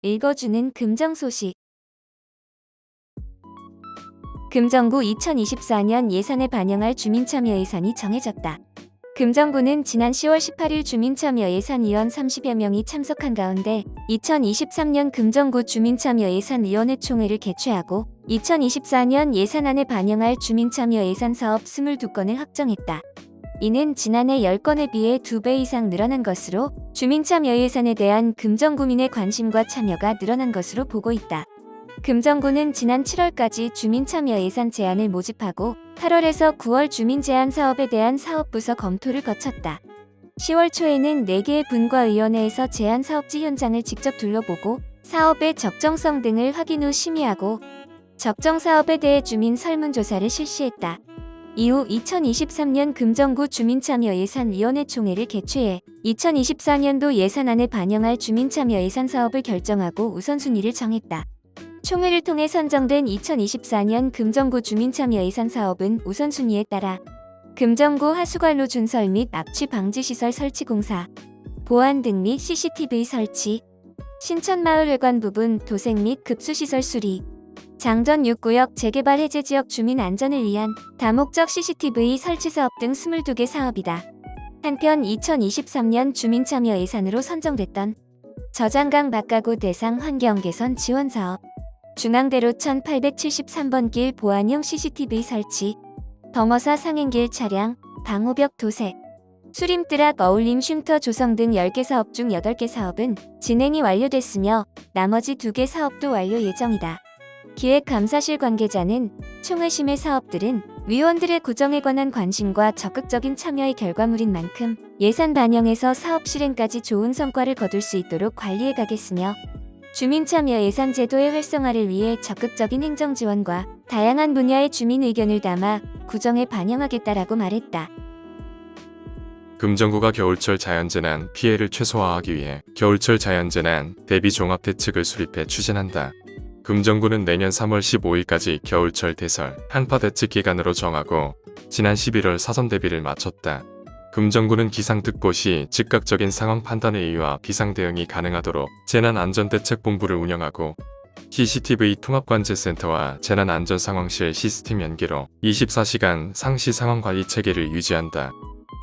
읽어주는 금정 소식. 금정구 2024년 예산에 반영할 주민참여 예산이 정해졌다. 금정구는 지난 10월 18일 주민참여 예산위원 30여 명이 참석한 가운데 2023년 금정구 주민참여예산위원회 총회를 개최하고 2024년 예산안에 반영할 주민참여 예산 사업 22건을 확정했다. 이는 지난해 10건에 비해 2배 이상 늘어난 것으로 주민참여 예산에 대한 금정구민의 관심과 참여가 늘어난 것으로 보고 있다. 금정구는 지난 7월까지 주민참여 예산 제안을 모집하고 8월에서 9월 주민제안 사업에 대한 사업부서 검토를 거쳤다. 10월 초에는 4개의 분과위원회에서 제안 사업지 현장을 직접 둘러보고 사업의 적정성 등을 확인 후 심의하고 적정 사업에 대해 주민 설문조사를 실시했다. 이후 2023년 금정구 주민참여예산위원회 총회를 개최해 2024년도 예산안에 반영할 주민참여 예산 사업을 결정하고 우선순위를 정했다. 총회를 통해 선정된 2024년 금정구 주민참여 예산 사업은 우선순위에 따라 금정구 하수관로 준설 및 악취 방지 시설 설치 공사, 보안 등 및 CCTV 설치, 신천마을 회관 부분 도색 및 급수시설 수리, 장전 6구역 재개발 해제 지역 주민 안전을 위한 다목적 CCTV 설치 사업 등 22개 사업이다. 한편 2023년 주민참여 예산으로 선정됐던 저장강 막가구 대상 환경 개선 지원 사업, 중앙대로 1873번 길 보안용 CCTV 설치, 범어사 상행길 차량, 방호벽 도색, 수림뜨락 어울림 쉼터 조성 등 10개 사업 중 8개 사업은 진행이 완료됐으며 나머지 2개 사업도 완료 예정이다. 기획감사실 관계자는 총회 심의 사업들은 위원들의 구정에 관한 관심과 적극적인 참여의 결과물인 만큼 예산 반영에서 사업 실행까지 좋은 성과를 거둘 수 있도록 관리해 가겠으며 주민참여 예산 제도의 활성화를 위해 적극적인 행정 지원과 다양한 분야의 주민 의견을 담아 구정에 반영하겠다라고 말했다. 금정구가 겨울철 자연재난 피해를 최소화하기 위해 겨울철 자연재난 대비 종합대책을 수립해 추진한다. 금정구는 내년 3월 15일까지 겨울철 대설 한파대책 기간으로 정하고 지난 11월 사전 대비를 마쳤다. 금정구는 기상특보 시 즉각적인 상황 판단에 의와 비상대응이 가능하도록 재난안전대책본부를 운영하고 CCTV 통합관제센터와 재난안전상황실 시스템 연계로 24시간 상시 상황관리 체계를 유지한다.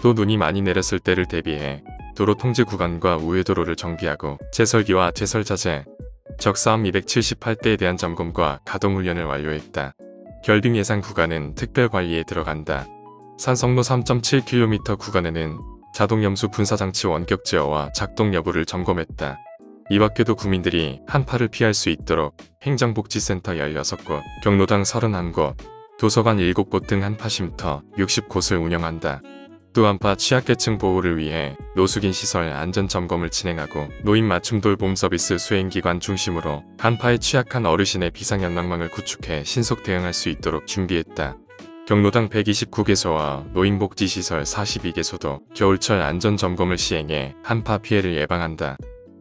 또 눈이 많이 내렸을 때를 대비해 도로 통제 구간과 우회도로를 정비하고 재설기와 재설자재, 적사함 278대에 대한 점검과 가동훈련을 완료했다. 결빙 예상 구간은 특별관리에 들어간다. 산성로 3.7km 구간에는 자동염수 분사장치 원격 제어와 작동 여부를 점검했다. 이 밖에도 구민들이 한파를 피할 수 있도록 행정복지센터 16곳, 경로당 31곳, 도서관 7곳 등 한파쉼터 60곳을 운영한다. 또 한파 취약계층 보호를 위해 노숙인 시설 안전점검을 진행하고 노인 맞춤 돌봄 서비스 수행기관 중심으로 한파에 취약한 어르신의 비상연락망을 구축해 신속 대응할 수 있도록 준비했다. 경로당 129개소와 노인복지시설 42개소도 겨울철 안전점검을 시행해 한파 피해를 예방한다.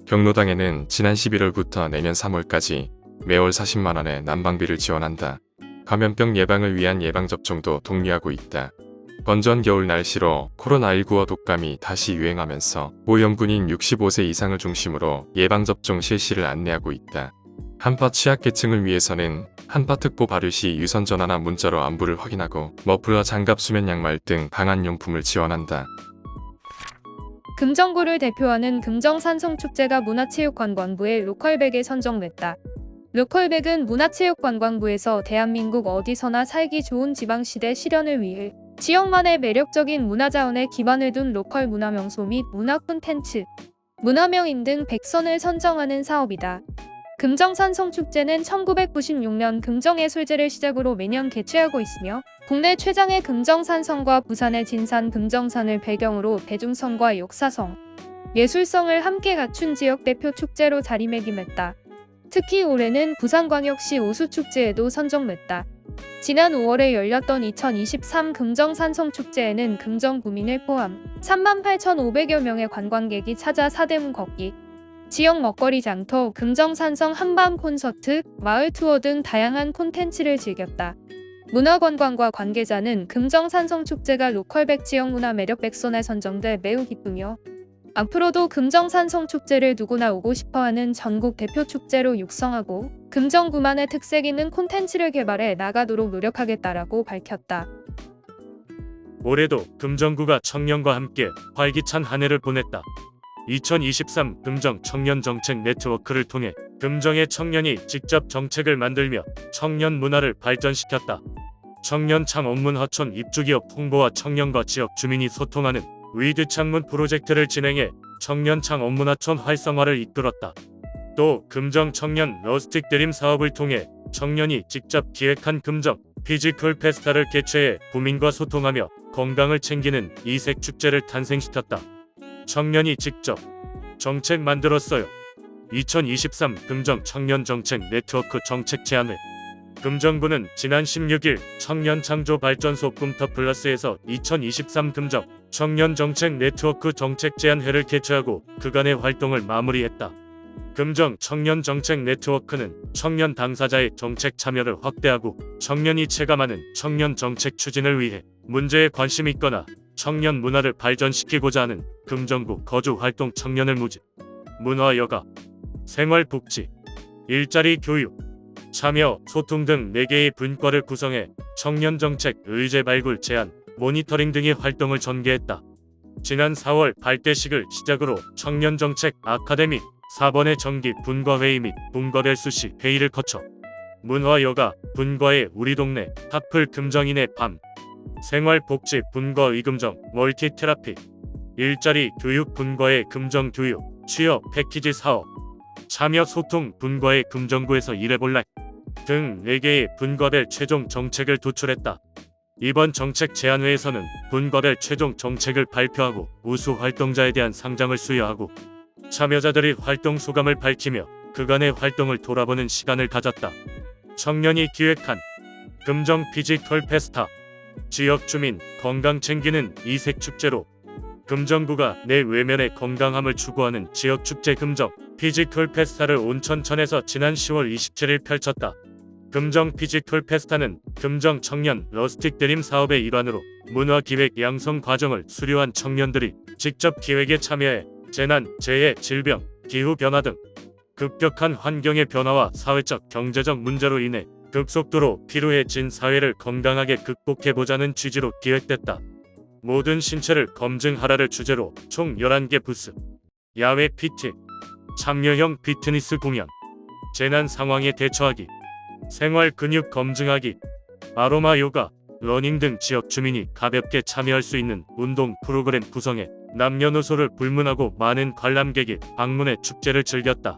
경로당에는 지난 11월부터 내년 3월까지 매월 40만원의 난방비를 지원한다. 감염병 예방을 위한 예방접종도 독려하고 있다. 건조한 겨울 날씨로 코로나19와 독감이 다시 유행하면서 고위험군인 65세 이상을 중심으로 예방접종 실시를 안내하고 있다. 한파 취약계층을 위해서는 한파특보 발효 시 유선전화나 문자로 안부를 확인하고 머플러 장갑 수면 양말 등 방한용품을 지원한다. 금정구를 대표하는 금정산성축제가 문화체육관광부의 로컬백에 선정됐다. 로컬백은 문화체육관광부에서 대한민국 어디서나 살기 좋은 지방시대 실현을 위해 지역만의 매력적인 문화자원에 기반을 둔 로컬 문화명소 및 문화 콘텐츠, 문화명인 등 100선을 선정하는 사업이다. 금정산성축제는 1996년 금정예술제를 시작으로 매년 개최하고 있으며 국내 최장의 금정산성과 부산의 진산 금정산을 배경으로 대중성과 역사성, 예술성을 함께 갖춘 지역 대표 축제로 자리매김했다. 특히 올해는 부산광역시 오수축제에도 선정됐다. 지난 5월에 열렸던 2023 금정산성축제에는 금정구민을 포함 38,500여 명의 관광객이 찾아 사대문 걷기, 지역 먹거리 장터, 금정산성 한밤 콘서트, 마을 투어 등 다양한 콘텐츠를 즐겼다. 문화관광과 관계자는 금정산성축제가 로컬백 지역 문화 매력 100선에 선정돼 매우 기쁘며 앞으로도 금정산성축제를 누구나 오고 싶어하는 전국 대표 축제로 육성하고 금정구만의 특색 있는 콘텐츠를 개발해 나가도록 노력하겠다라고 밝혔다. 올해도 금정구가 청년과 함께 활기찬 한 해를 보냈다. 2023 금정 청년 정책 네트워크를 통해 금정의 청년이 직접 정책을 만들며 청년 문화를 발전시켰다. 청년 창업문 하천 입주기업 홍보와 청년과 지역 주민이 소통하는 위드 창문 프로젝트를 진행해 청년 창업문 하천 활성화를 이끌었다. 또 금정 청년 러스틱 드림 사업을 통해 청년이 직접 기획한 금정 피지컬 페스타를 개최해 구민과 소통하며 건강을 챙기는 이색 축제를 탄생시켰다. 청년이 직접 정책 만들었어요. 2023 금정 청년 정책 네트워크 정책 제안회. 금정구는 지난 16일 청년 창조 발전소 꿈터 플러스에서 2023 금정 청년 정책 네트워크 정책 제안회를 개최하고 그간의 활동을 마무리했다. 금정 청년 정책 네트워크는 청년 당사자의 정책 참여를 확대하고 청년이 체감하는 청년 정책 추진을 위해 문제에 관심이 있거나 청년 문화를 발전시키고자 하는 금정구 거주 활동 청년을 무지, 문화 여가, 생활복지, 일자리 교육, 참여, 소통 등 4개의 분과를 구성해 청년 정책 의제 발굴 제안, 모니터링 등의 활동을 전개했다. 지난 4월 발대식을 시작으로 청년 정책 아카데미 4번의 정기 분과회의 및 분과별 수시 회의를 거쳐 문화 여가 분과의 우리 동네 하플 금정인의 밤, 생활복지 분과 의금정 멀티 테라피, 일자리 교육 분과의 금정 교육, 취업 패키지 사업, 참여 소통 분과의 금정구에서 일해볼래 등 4개의 분과별 최종 정책을 도출했다. 이번 정책 제안회에서는 분과별 최종 정책을 발표하고 우수 활동자에 대한 상장을 수여하고 참여자들이 활동 소감을 밝히며 그간의 활동을 돌아보는 시간을 가졌다. 청년이 기획한 금정 피지컬 페스타, 지역 주민 건강 챙기는 이색 축제로 금정구가 내 외면의 건강함을 추구하는 지역 축제 금정 피지컬 페스타를 온천천에서 지난 10월 27일 펼쳤다. 금정 피지컬 페스타는 금정 청년 러스틱 드림 사업의 일환으로 문화기획 양성 과정을 수료한 청년들이 직접 기획에 참여해 재난, 재해, 질병, 기후변화 등 급격한 환경의 변화와 사회적 경제적 문제로 인해 급속도로 피로해진 사회를 건강하게 극복해보자는 취지로 기획됐다. 모든 신체를 검증하라를 주제로 총 11개 부스, 야외 PT, 참여형 피트니스 공연, 재난 상황에 대처하기, 생활 근육 검증하기, 아로마 요가, 러닝 등 지역 주민이 가볍게 참여할 수 있는 운동 프로그램 구성에 남녀노소를 불문하고 많은 관람객이 방문해 축제를 즐겼다.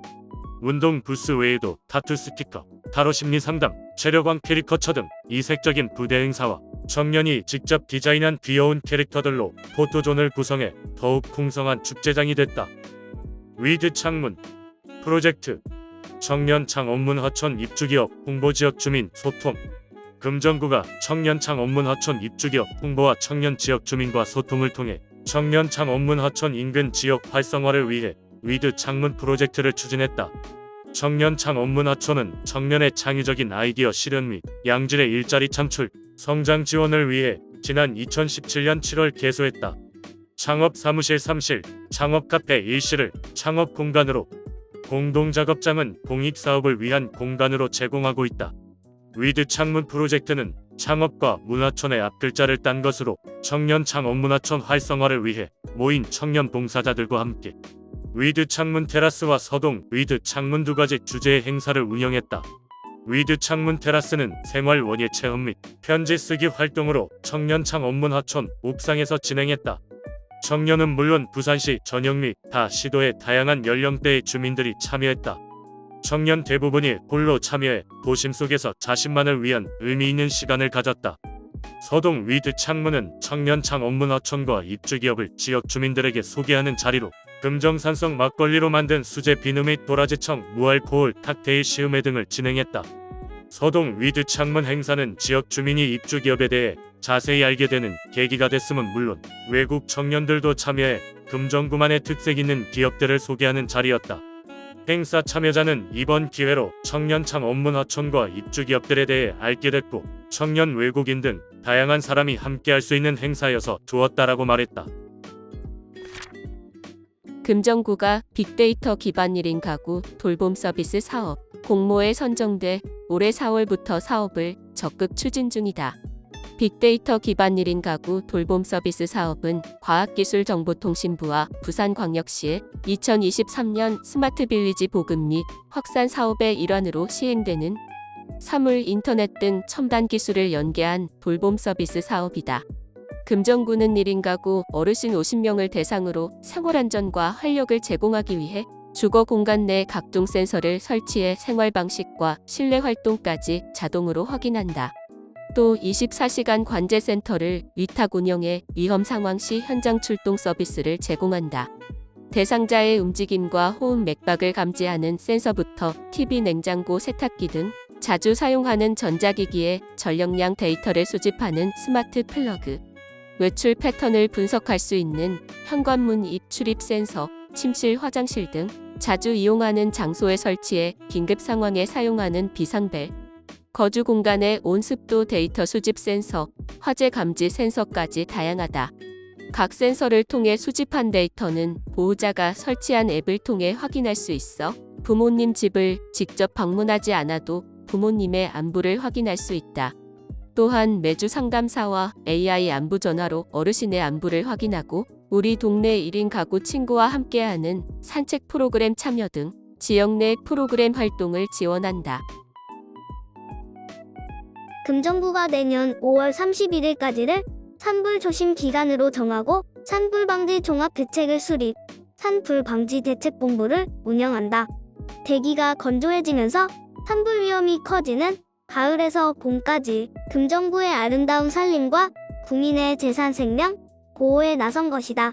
운동 부스 외에도 타투 스티커, 타로 심리 상담, 체력왕 캐리커처 등 이색적인 부대 행사와 청년이 직접 디자인한 귀여운 캐릭터들로 포토존을 구성해 더욱 풍성한 축제장이 됐다. 위드 창문 프로젝트 청년 창업문 하천 입주기업 홍보 지역 주민 소통. 금정구가 청년 창업문 하천 입주기업 홍보와 청년 지역 주민과 소통을 통해 청년 창업문 하천 인근 지역 활성화를 위해 위드 창문 프로젝트를 추진했다. 청년 창업문 하천은 청년의 창의적인 아이디어 실현 및 양질의 일자리 창출, 성장 지원을 위해 지난 2017년 7월 개소했다. 창업 사무실 3실, 창업 카페 1실을 창업 공간으로, 공동작업장은 공익사업을 위한 공간으로 제공하고 있다. 위드 창문 프로젝트는 창업과 문화촌의 앞글자를 딴 것으로 청년 창업문화촌 활성화를 위해 모인 청년 봉사자들과 함께 위드 창문 테라스와 서동 위드 창문 2가지 주제의 행사를 운영했다. 위드 창문 테라스는 생활 원예 체험 및 편지 쓰기 활동으로 청년 창업문화촌 옥상에서 진행했다. 청년은 물론 부산시 전역 및 타 시도의 다양한 연령대의 주민들이 참여했다. 청년 대부분이 홀로 참여해 도심 속에서 자신만을 위한 의미 있는 시간을 가졌다. 서동 위드 창문은 청년 창업문화촌과 입주기업을 지역 주민들에게 소개하는 자리로 금정산성 막걸리로 만든 수제 비누 및 도라지청, 무알코올 칵테일 시음회 등을 진행했다. 서동 위드 창문 행사는 지역 주민이 입주기업에 대해 자세히 알게 되는 계기가 됐음은 물론 외국 청년들도 참여해 금정구만의 특색 있는 기업들을 소개하는 자리였다. 행사 참여자는 이번 기회로 청년 창업문화촌과 입주기업들에 대해 알게 됐고 청년 외국인 등 다양한 사람이 함께할 수 있는 행사여서 좋았다라고 말했다. 금정구가 빅데이터 기반 1인 가구 돌봄 서비스 사업 공모에 선정돼 올해 4월부터 사업을 적극 추진 중이다. 빅데이터 기반 1인 가구 돌봄 서비스 사업은 과학기술정보통신부와 부산광역시의 2023년 스마트 빌리지 보급 및 확산 사업의 일환으로 시행되는 사물, 인터넷 등 첨단 기술을 연계한 돌봄 서비스 사업이다. 금정구는 1인 가구 어르신 50명을 대상으로 생활안전과 활력을 제공하기 위해 주거 공간 내 각종 센서를 설치해 생활 방식과 실내 활동까지 자동으로 확인한다. 또 24시간 관제센터를 위탁 운영해 위험 상황 시 현장 출동 서비스를 제공한다. 대상자의 움직임과 호흡 맥박을 감지하는 센서부터 TV, 냉장고, 세탁기 등 자주 사용하는 전자기기에 전력량 데이터를 수집하는 스마트 플러그, 외출 패턴을 분석할 수 있는 현관문 입 출입 센서, 침실, 화장실 등 자주 이용하는 장소에 설치해 긴급 상황에 사용하는 비상벨, 거주 공간의 온습도 데이터 수집 센서, 화재 감지 센서까지 다양하다. 각 센서를 통해 수집한 데이터는 보호자가 설치한 앱을 통해 확인할 수 있어 부모님 집을 직접 방문하지 않아도 부모님의 안부를 확인할 수 있다. 또한 매주 상담사와 AI 안부 전화로 어르신의 안부를 확인하고 우리 동네 1인 가구 친구와 함께하는 산책 프로그램 참여 등 지역 내 프로그램 활동을 지원한다. 금정구가 내년 5월 31일까지를 산불 조심 기간으로 정하고 산불 방지 종합 대책을 수립, 산불 방지 대책본부를 운영한다. 대기가 건조해지면서 산불 위험이 커지는 가을에서 봄까지 금정구의 아름다운 산림과 국민의 재산 생명 보호에 나선 것이다.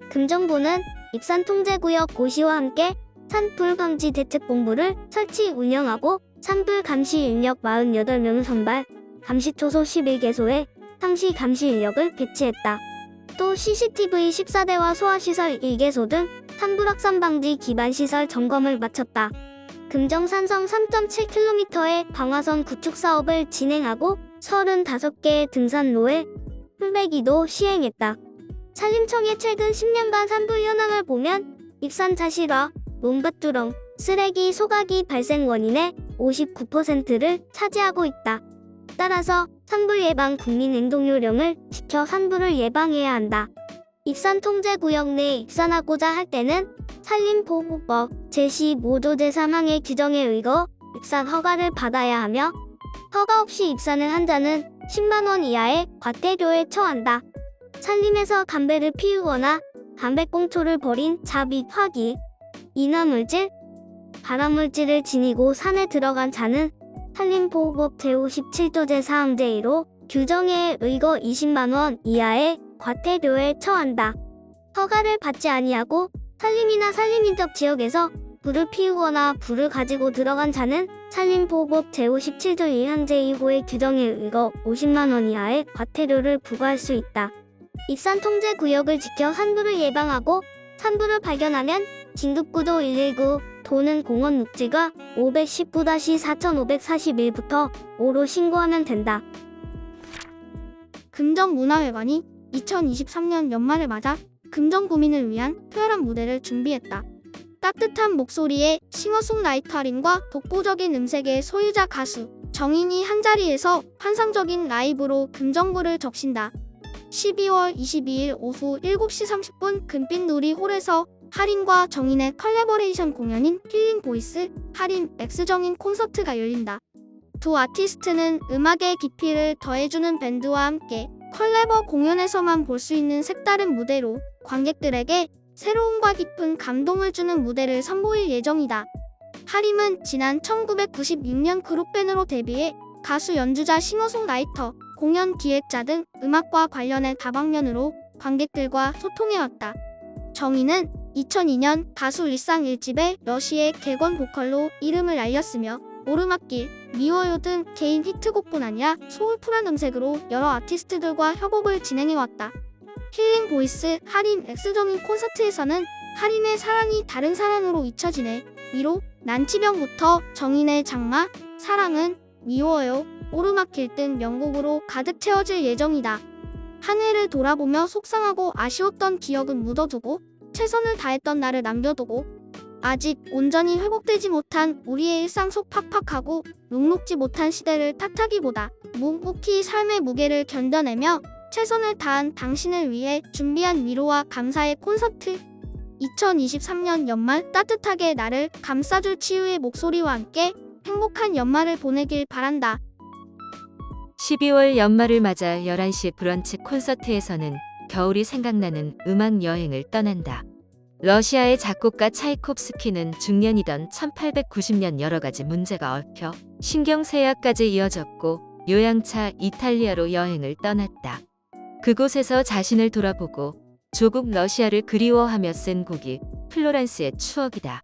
금정구는 입산통제구역 고시와 함께 산불 방지 대책본부를 설치 운영하고 산불 감시 인력 48명을 선발, 감시초소 11개소에 상시 감시 인력을 배치했다. 또 CCTV 14대와 소화시설 1개소 등 산불 확산 방지 기반 시설 점검을 마쳤다. 금정산성 3.7km의 방화선 구축 사업을 진행하고 35개의 등산로에 풀베기도 시행했다. 산림청의 최근 10년간 산불 현황을 보면 입산 자실화, 논밭두렁, 쓰레기 소각이 발생 원인의 59%를 차지하고 있다. 따라서 산불 예방 국민 행동 요령을 지켜 산불을 예방해야 한다. 입산통제구역 내 입산하고자 할 때는 산림보호법 제15조 제3항의 규정에 의거 입산 허가를 받아야 하며 허가 없이 입산을 한 자는 10만 원 이하의 과태료에 처한다. 산림에서 담배를 피우거나 담배꽁초를 버린 자 및 화기, 인화물질, 발암물질을 지니고 산에 들어간 자는 산림보호법 제57조 제4항 제1호 규정에 의거 20만 원 이하의 과태료에 처한다. 허가를 받지 아니하고 산림이나 산림인접 지역에서 불을 피우거나 불을 가지고 들어간 자는 산림보호법 제57조 1항 제2호의 규정에 의거 50만 원 이하의 과태료를 부과할 수 있다. 입산통제구역을 지켜 산불을 예방하고 산불을 발견하면 긴급구조 119 또는 공원묵지가 519-4541부터 5로 신고하면 된다. 금정문화회관이 2023년 연말을 맞아 금정구민을 위한 특별한 무대를 준비했다. 따뜻한 목소리의 싱어송라이터링과 독보적인 음색의 소유자 가수 정인이 한자리에서 환상적인 라이브로 금정구를 적신다. 12월 22일 오후 7시 30분 금빛놀이 홀에서 하림과 정인의 컬래버레이션 공연인 힐링보이스 하림 X 정인 콘서트가 열린다. 두 아티스트는 음악의 깊이를 더해주는 밴드와 함께 컬래버 공연에서만 볼 수 있는 색다른 무대로 관객들에게 새로움과 깊은 감동을 주는 무대를 선보일 예정이다. 하림은 지난 1996년 그룹밴드로 데뷔해 가수, 연주자, 싱어송라이터, 공연 기획자 등 음악과 관련해 다방면으로 관객들과 소통해왔다. 정인은 2002년 가수 리쌍 1집의 러시의 객원 보컬로 이름을 알렸으며 오르막길, 미워요 등 개인 히트곡뿐 아니라 소울풀한 음색으로 여러 아티스트들과 협업을 진행해왔다. 힐링 보이스 하림 X 정인 콘서트에서는 하림의 사랑이 다른 사랑으로 잊혀지네, 위로, 난치병부터 정인의 장마, 사랑은, 미워요, 오르막길 등 명곡으로 가득 채워질 예정이다. 한 해를 돌아보며 속상하고 아쉬웠던 기억은 묻어두고 최선을 다했던 나를 남겨두고 아직 온전히 회복되지 못한 우리의 일상 속 팍팍하고 녹록지 못한 시대를 탓하기보다 묵묵히 삶의 무게를 견뎌내며 최선을 다한 당신을 위해 준비한 위로와 감사의 콘서트. 2023년 연말 따뜻하게 나를 감싸줄 치유의 목소리와 함께 행복한 연말을 보내길 바란다. 12월 연말을 맞아 11시 브런치 콘서트에서는 겨울이 생각나는 음악 여행을 떠난다. 러시아의 작곡가 차이콥스키는 중년이던 1890년 여러 가지 문제가 얽혀 신경쇠약까지 이어졌고 요양차 이탈리아로 여행을 떠났다. 그곳에서 자신을 돌아보고 조국 러시아를 그리워하며 쓴 곡이 플로렌스의 추억이다.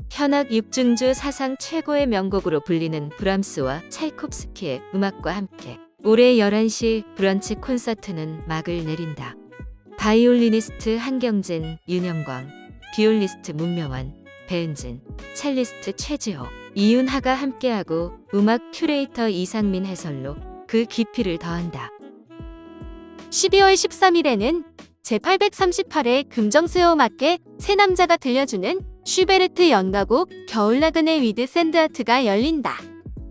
현악 6중주 사상 최고의 명곡으로 불리는 브람스와 차이콥스키의 음악과 함께 올해 11시 브런치 콘서트는 막을 내린다. 바이올리니스트 한경진, 윤영광, 비올리스트 문명환, 배은진, 첼리스트 최지호, 이윤하가 함께하고 음악 큐레이터 이상민 해설로 그 깊이를 더한다. 12월 13일에는 제838회 금정수요음악회 새 남자가 들려주는 슈베르트 연가곡 겨울나그네 위드 샌드아트가 열린다.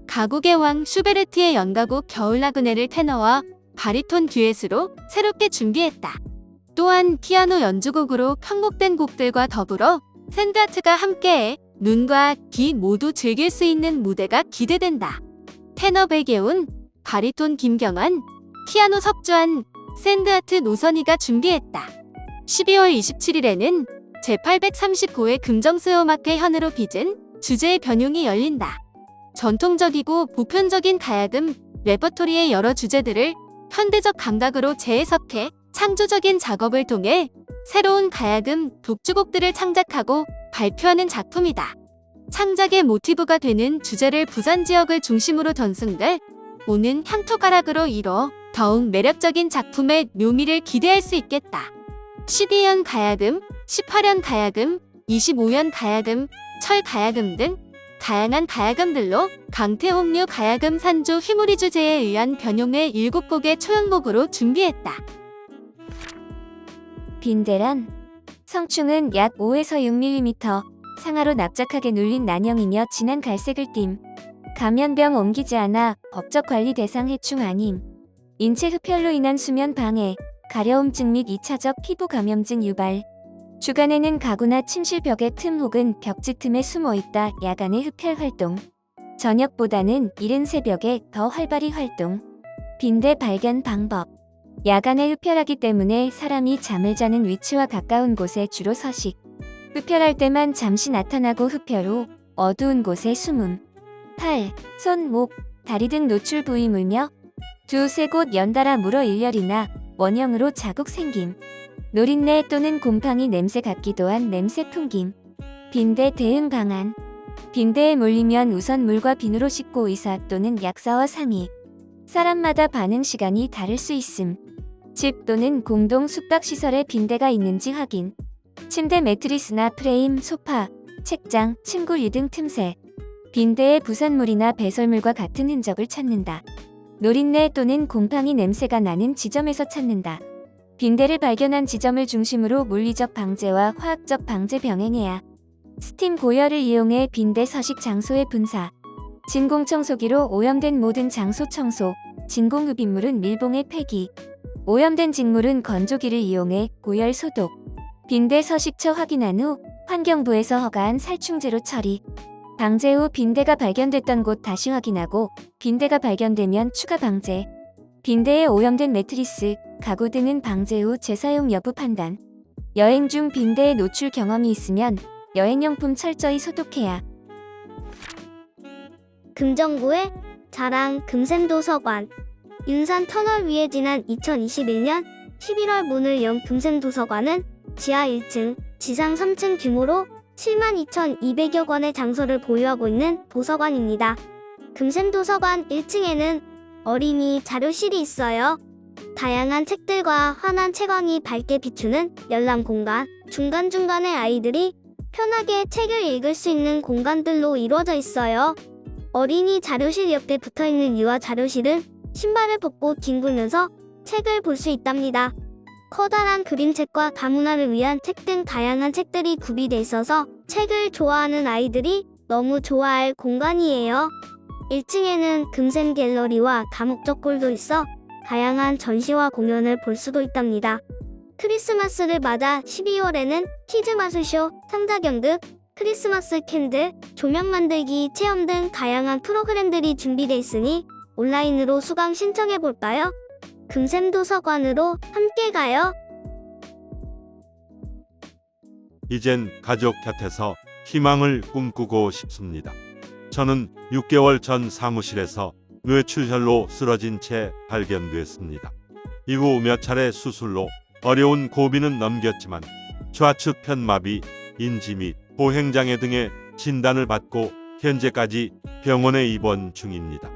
가곡의 왕 슈베르트의 연가곡 겨울나그네를 테너와 바리톤 듀엣으로 새롭게 준비했다. 또한 피아노 연주곡으로 편곡된 곡들과 더불어 샌드아트가 함께해 눈과 귀 모두 즐길 수 있는 무대가 기대된다. 테너 백예훈, 바리톤 김경환, 피아노 석주한, 샌드아트 노선희가 준비했다. 12월 27일에는 제839회 금정수요음악회 현으로 빚은 주제의 변용이 열린다. 전통적이고 보편적인 가야금 레퍼토리의 여러 주제들을 현대적 감각으로 재해석해 창조적인 작업을 통해 새로운 가야금 독주곡들을 창작하고 발표하는 작품이다. 창작의 모티브가 되는 주제를 부산 지역을 중심으로 전승될 오는 향토가락으로 이뤄 더욱 매력적인 작품의 묘미를 기대할 수 있겠다. 12연 가야금, 18연 가야금, 25연 가야금, 철 가야금 등 다양한 가야금들로 강태홍류 가야금 산조 휘무리 주제에 의한 변용의 7곡의 초연곡으로 준비했다. 빈대란 성충은 약 5에서 6mm, 상하로 납작하게 눌린 난형이며 진한 갈색을 띤 감염병 옮기지 않아 법적 관리 대상 해충 아님. 인체 흡혈로 인한 수면 방해, 가려움증 및 2차적 피부 감염증 유발. 주간에는 가구나 침실 벽의 틈 혹은 벽지 틈에 숨어 있다 야간의 흡혈 활동. 저녁보다는 이른 새벽에 더 활발히 활동. 빈대 발견 방법. 야간에 흡혈하기 때문에 사람이 잠을 자는 위치와 가까운 곳에 주로 서식. 흡혈할 때만 잠시 나타나고 흡혈 후 어두운 곳에 숨음. 팔, 손, 목, 다리 등 노출 부위 물며 두세 곳 연달아 물어 일렬이나 원형으로 자국 생김. 노린내 또는 곰팡이 냄새 같기도 한 냄새 풍김. 빈대 대응 방안. 빈대에 몰리면 우선 물과 비누로 씻고 의사 또는 약사와 상의. 사람마다 반응 시간이 다를 수 있음. 집 또는 공동 숙박시설에 빈대가 있는지 확인. 침대 매트리스나 프레임, 소파, 책장, 침구리 등 틈새. 빈대의 부산물이나 배설물과 같은 흔적을 찾는다. 노린내 또는 곰팡이 냄새가 나는 지점에서 찾는다. 빈대를 발견한 지점을 중심으로 물리적 방제와 화학적 방제 병행해야. 스팀 고열을 이용해 빈대 서식 장소의 분사. 진공청소기로 오염된 모든 장소 청소. 진공흡입물은 밀봉에 폐기. 오염된 직물은 건조기를 이용해 고열 소독. 빈대 서식처 확인한 후 환경부에서 허가한 살충제로 처리. 방제 후 빈대가 발견됐던 곳 다시 확인하고 빈대가 발견되면 추가 방제. 빈대에 오염된 매트리스, 가구 등은 방제 후 재사용 여부 판단. 여행 중 빈대에 노출 경험이 있으면 여행용품 철저히 소독해야. 금정구의 자랑 금샘도서관. 윤산 터널 위에 지난 2021년 11월 문을 연 금샘도서관은 지하 1층, 지상 3층 규모로 72,200여 권의 장소를 보유하고 있는 도서관입니다. 금샘도서관 1층에는 어린이 자료실이 있어요. 다양한 책들과 환한 채광이 밝게 비추는 열람 공간, 중간중간에 아이들이 편하게 책을 읽을 수 있는 공간들로 이루어져 있어요. 어린이 자료실 옆에 붙어있는 유아 자료실은 신발을 벗고 뒹굴면서 책을 볼 수 있답니다. 커다란 그림책과 다문화를 위한 책 등 다양한 책들이 구비돼 있어서 책을 좋아하는 아이들이 너무 좋아할 공간이에요. 1층에는 금샘 갤러리와 다목적 홀도 있어 다양한 전시와 공연을 볼 수도 있답니다. 크리스마스를 맞아 12월에는 퀴즈 마술쇼, 상자경 등 크리스마스 캔들, 조명 만들기 체험 등 다양한 프로그램들이 준비돼 있으니 온라인으로 수강 신청해 볼까요? 금샘 도서관으로 함께 가요. 이젠 가족 곁에서 희망을 꿈꾸고 싶습니다. 저는 6개월 전 사무실에서 뇌출혈로 쓰러진 채 발견됐습니다. 이후 몇 차례 수술로 어려운 고비는 넘겼지만 좌측 편마비, 인지 및 보행장애 등의 진단을 받고 현재까지 병원에 입원 중입니다.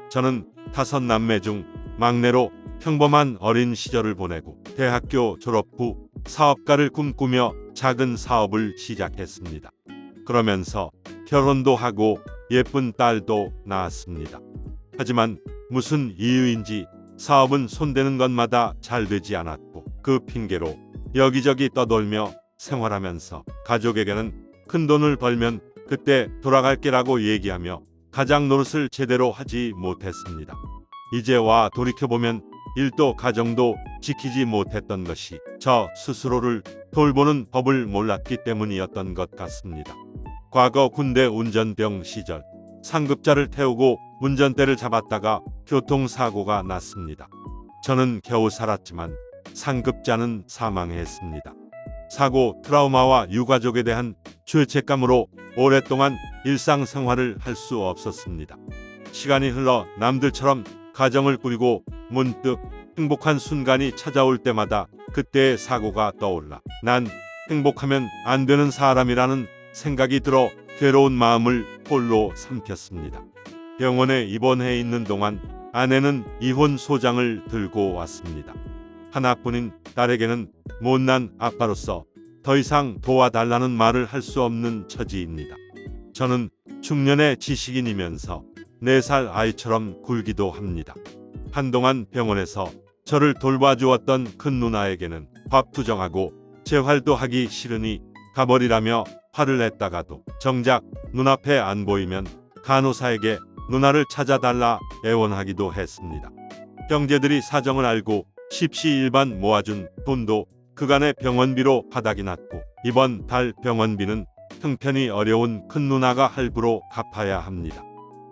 저는 5남매 중 막내로 평범한 어린 시절을 보내고 대학교 졸업 후 사업가를 꿈꾸며 작은 사업을 시작했습니다. 그러면서 결혼도 하고 예쁜 딸도 낳았습니다. 하지만 무슨 이유인지 사업은 손대는 것마다 잘 되지 않았고 그 핑계로 여기저기 떠돌며 생활하면서 가족에게는 큰 돈을 벌면 그때 돌아갈게라고 얘기하며 가장 노릇을 제대로 하지 못했습니다. 이제 와 돌이켜보면 일도 가정도 지키지 못했던 것이 저 스스로를 돌보는 법을 몰랐기 때문이었던 것 같습니다. 과거 군대 운전병 시절 상급자를 태우고 운전대를 잡았다가 교통사고가 났습니다. 저는 겨우 살았지만 상급자는 사망했습니다. 사고 트라우마와 유가족에 대한 죄책감으로 오랫동안 일상생활을 할 수 없었습니다. 시간이 흘러 남들처럼 가정을 꾸리고 문득 행복한 순간이 찾아올 때마다 그때의 사고가 떠올라 난 행복하면 안 되는 사람이라는 생각이 들어 괴로운 마음을 홀로 삼켰습니다. 병원에 입원해 있는 동안 아내는 이혼 소장을 들고 왔습니다. 하나뿐인 딸에게는 못난 아빠로서 더 이상 도와달라는 말을 할 수 없는 처지입니다. 저는 중년의 지식인이면서 4살 아이처럼 굴기도 합니다. 한동안 병원에서 저를 돌봐주었던 큰 누나에게는 밥투정하고 재활도 하기 싫으니 가버리라며 화를 냈다가도 정작 눈앞에 안 보이면 간호사에게 누나를 찾아달라 애원하기도 했습니다. 형제들이 사정을 알고 십시일반 모아준 돈도 그간의 병원비로 바닥이 났고 이번 달 병원비는 형편이 어려운 큰 누나가 할부로 갚아야 합니다.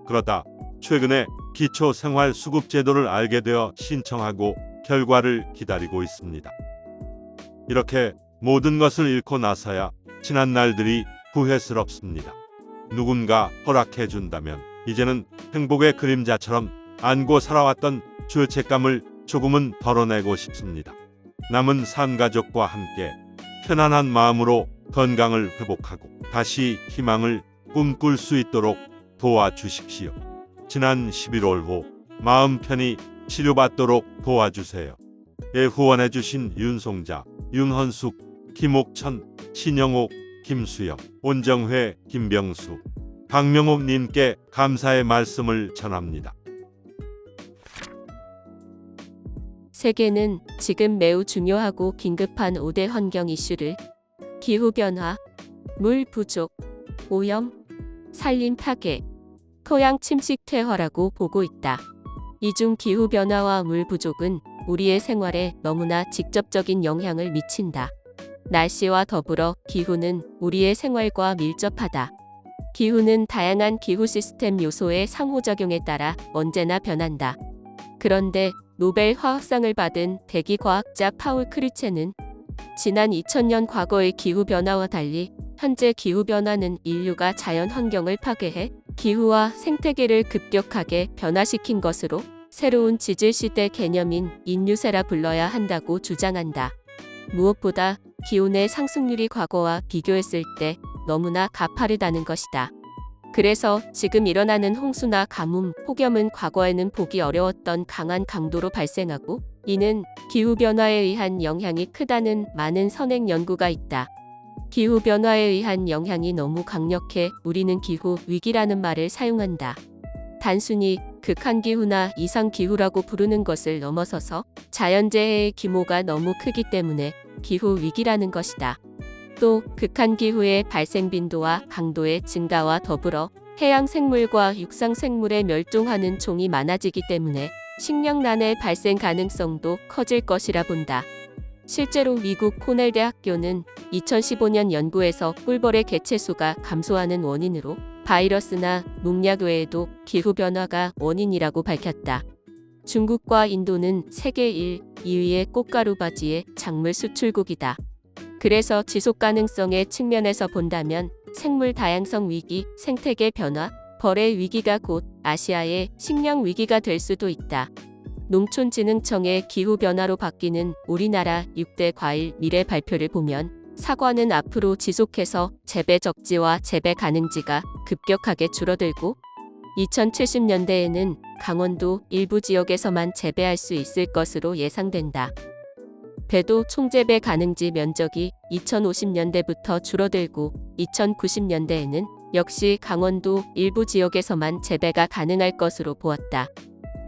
그러다 최근에 기초생활수급제도를 알게 되어 신청하고 결과를 기다리고 있습니다. 이렇게 모든 것을 잃고 나서야 지난 날들이 후회스럽습니다. 누군가 허락해준다면 이제는 행복의 그림자처럼 안고 살아왔던 죄책감을 조금은 덜어내고 싶습니다. 남은 삶 가족과 함께 편안한 마음으로 건강을 회복하고 다시 희망을 꿈꿀 수 있도록 도와주십시오. 지난 11월 후 마음 편히 치료받도록 도와주세요. 예, 후원해주신 윤송자, 윤헌숙, 김옥천, 신영옥, 김수영, 온정회, 김병수, 박명옥님께 감사의 말씀을 전합니다. 세계는 지금 매우 중요하고 긴급한 5대 환경 이슈를 기후변화, 물 부족, 오염, 산림 파괴, 토양 침식 퇴화라고 보고 있다. 이 중 기후변화와 물 부족은 우리의 생활에 너무나 직접적인 영향을 미친다. 날씨와 더불어 기후는 우리의 생활과 밀접하다. 기후는 다양한 기후 시스템 요소의 상호작용에 따라 언제나 변한다. 그런데 노벨 화학상을 받은 대기과학자 파울 크리체는 지난 2000년 과거의 기후변화와 달리 현재 기후변화는 인류가 자연 환경을 파괴해 기후와 생태계를 급격하게 변화시킨 것으로 새로운 지질시대 개념인 인류세라 불러야 한다고 주장한다. 무엇보다 기온의 상승률이 과거와 비교했을 때 너무나 가파르다는 것이다. 그래서 지금 일어나는 홍수나 가뭄, 폭염은 과거에는 보기 어려웠던 강한 강도로 발생하고 이는 기후변화에 의한 영향이 크다는 많은 선행 연구가 있다. 기후변화에 의한 영향이 너무 강력해 우리는 기후 위기라는 말을 사용한다. 단순히 극한기후나 이상기후라고 부르는 것을 넘어서서 자연재해의 규모가 너무 크기 때문에 기후위기라는 것이다. 또 극한기후의 발생 빈도와 강도의 증가와 더불어 해양 생물과 육상 생물의 멸종하는 종이 많아지기 때문에 식량난의 발생 가능성도 커질 것이라 본다. 실제로 미국 코넬 대학교는 2015년 연구에서 꿀벌의 개체수가 감소하는 원인으로 바이러스나 농약 외에도 기후변화가 원인이라고 밝혔다. 중국과 인도는 세계 1, 2위의 꽃가루 바지의 작물 수출국이다. 그래서 지속 가능성의 측면에서 본다면 생물 다양성 위기, 생태계 변화, 벌의 위기가 곧 아시아의 식량 위기가 될 수도 있다. 농촌진흥청의 기후변화로 바뀌는 우리나라 6대 과일 미래 발표를 보면 사과는 앞으로 지속해서 재배 적지와 재배 가능지가 급격하게 줄어들고 2070년대에는 강원도 일부 지역에서만 재배할 수 있을 것으로 예상된다. 배도 총재배 가능지 면적이 2050년대부터 줄어들고 2090년대에는 역시 강원도 일부 지역에서만 재배가 가능할 것으로 보았다.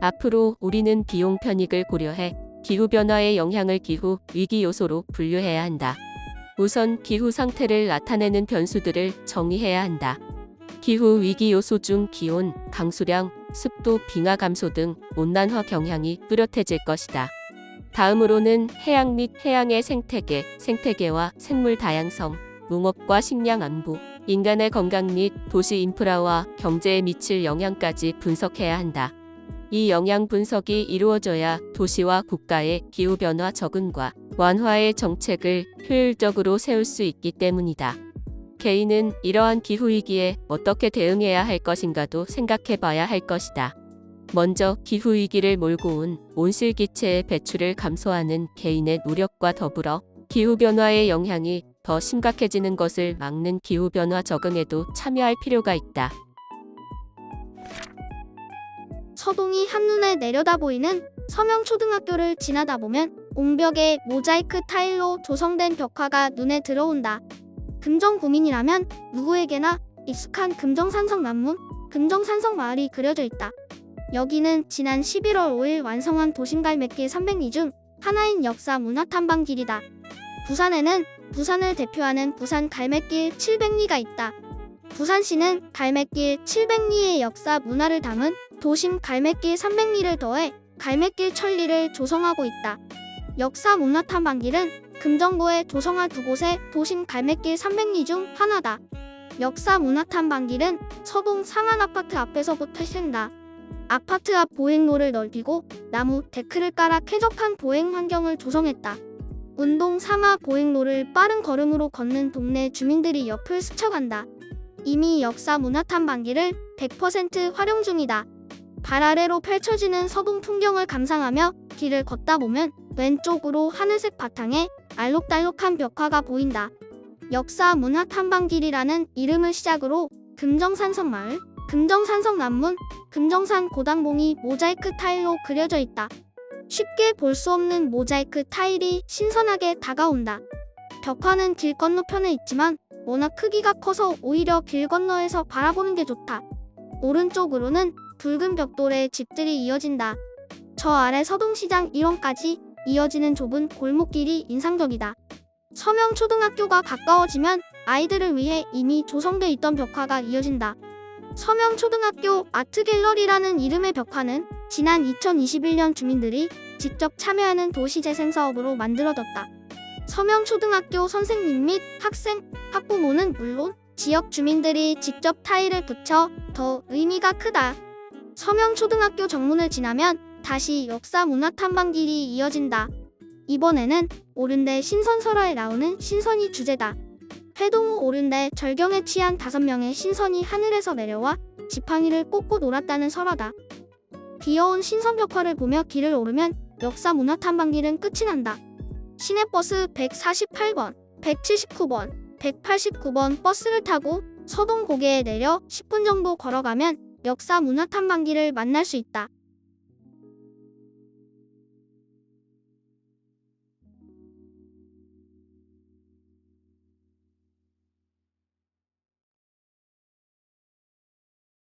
앞으로 우리는 비용 편익을 고려해 기후변화의 영향을 기후 위기 요소로 분류해야 한다. 우선 기후 상태를 나타내는 변수들을 정의해야 한다. 기후 위기 요소 중 기온, 강수량, 습도, 빙하 감소 등 온난화 경향이 뚜렷해질 것이다. 다음으로는 해양 및 해양의 생태계, 생태계와 생물 다양성, 농업과 식량 안보, 인간의 건강 및 도시 인프라와 경제에 미칠 영향까지 분석해야 한다. 이 영향 분석이 이루어져야 도시와 국가의 기후변화 적응과 완화의 정책을 효율적으로 세울 수 있기 때문이다. 개인은 이러한 기후위기에 어떻게 대응해야 할 것인가도 생각해봐야 할 것이다. 먼저 기후위기를 몰고 온 온실기체의 배출을 감소하는 개인의 노력과 더불어 기후변화의 영향이 더 심각해지는 것을 막는 기후변화 적응에도 참여할 필요가 있다. 서동이 한눈에 내려다 보이는 서명초등학교를 지나다 보면 옹벽에 모자이크 타일로 조성된 벽화가 눈에 들어온다. 금정구민이라면 누구에게나 익숙한 금정산성 난문, 금정산성 마을이 그려져 있다. 여기는 지난 11월 5일 완성한 도심갈매길 300리 중 하나인 역사 문화탐방길이다. 부산에는 부산을 대표하는 부산 갈매길 700리가 있다. 부산시는 갈매길 700리의 역사 문화를 담은 도심 갈매길 300리를 더해 갈매길 1000리를 조성하고 있다. 역사 문화탐방길은 금정구에 조성한 두 곳의 도심 갈매길 300리 중 하나다. 역사 문화탐방길은 서동 상한 아파트 앞에서부터 시작된다. 아파트 앞 보행로를 넓히고 나무 데크를 깔아 쾌적한 보행 환경을 조성했다. 운동 삼아 보행로를 빠른 걸음으로 걷는 동네 주민들이 옆을 스쳐간다. 이미 역사 문화탐방길을 100% 활용 중이다. 발 아래로 펼쳐지는 서동 풍경을 감상하며 길을 걷다 보면 왼쪽으로 하늘색 바탕에 알록달록한 벽화가 보인다. 역사 문화탐방길이라는 이름을 시작으로 금정산성 마을, 금정산성 남문, 금정산 고당봉이 모자이크 타일로 그려져 있다. 쉽게 볼 수 없는 모자이크 타일이 신선하게 다가온다. 벽화는 길 건너편에 있지만 워낙 크기가 커서 오히려 길 건너에서 바라보는 게 좋다. 오른쪽으로는 붉은 벽돌의 집들이 이어진다. 저 아래 서동시장 1원까지 이어지는 좁은 골목길이 인상적이다. 서명초등학교가 가까워지면 아이들을 위해 이미 조성돼 있던 벽화가 이어진다. 서명초등학교 아트갤러리라는 이름의 벽화는 지난 2021년 주민들이 직접 참여하는 도시재생 사업으로 만들어졌다. 서명초등학교 선생님 및 학생, 학부모는 물론 지역 주민들이 직접 타일을 붙여 더 의미가 크다. 서명초등학교 정문을 지나면 다시 역사 문화탐방길이 이어진다. 이번에는 오른대 신선설화에 나오는 신선이 주제다. 회동 후 오른대 절경에 취한 5명의 신선이 하늘에서 내려와 지팡이를 꽂고 놀았다는 설화다. 귀여운 신선 벽화를 보며 길을 오르면 역사 문화탐방길은 끝이 난다. 시내버스 148번, 179번, 189번 버스를 타고 서동 고개에 내려 10분 정도 걸어가면 역사 문화탐방길을 만날 수 있다.